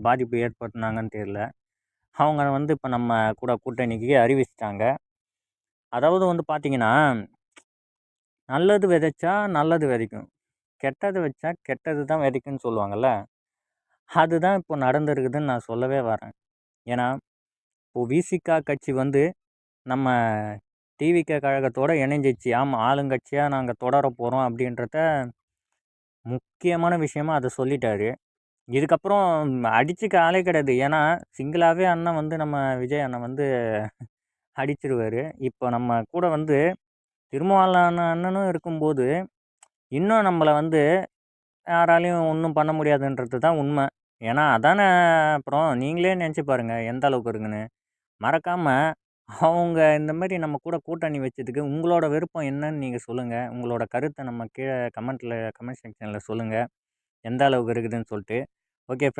பாதிப்பு ஏற்படுத்துனாங்கன்னு தெரியல. அவங்க வந்து இப்ப நம்ம கூட கூட்டணிக்கு அறிவிச்சுட்டாங்க. அதாவது வந்து பார்த்தீங்கன்னா, நல்லது விதைச்சா நல்லது விதைக்கும். கெட்டது வச்சா கெட்டது தான் விதைக்கும்னு சொல்லுவாங்கல்ல. அதுதான் இப்போ நடந்திருக்குதுன்னு நான் சொல்லவே வரேன். ஏன்னா, இப்போ விசிக கட்சி வந்து நம்ம டிவிகே கழகத்தோட இணைஞ்சிச்சு. ஆமா, ஆளுங்கட்சியா நாங்க தொடரப் போறோம் அப்படின்றத முக்கியமான விஷயமா அத சொல்லிட்டாரு. இதுக்கப்புறம் அடிச்சுக்க ஆளே கிடையாது. ஏன்னா, சிங்கிளாவே அண்ணன் வந்து நம்ம விஜய் அண்ணன் வந்து அடிச்சுருவாரு. இப்போ நம்ம கூட வந்து திருமாவளவன் அண்ணனும் இருக்கும்போது, இன்னும் நம்மள வந்து யாராலயும் ஒண்ணும் பண்ண முடியாதுன்றது தான் உண்ம. ஏன்னா, அதானே அப்புறம் நீங்களே நெனச்சு பாருங்க, எந்த அளவுக்கு இருக்குன்னு. மறக்காம அவங்க இந்த மாரி நம்ம கூட கூட்டணி வச்சதுக்கு உங்களோட விருப்பம் என்னன்னு நீங்க சொல்லுங்க. உங்களோட கருத்த நம்ம கீழ கமெண்ட் செக்ஷன்ல சொல்லுங்க. எந்த அளவுக்கு இருக்குதுன்னு சொல்ட்டு. Okay friends.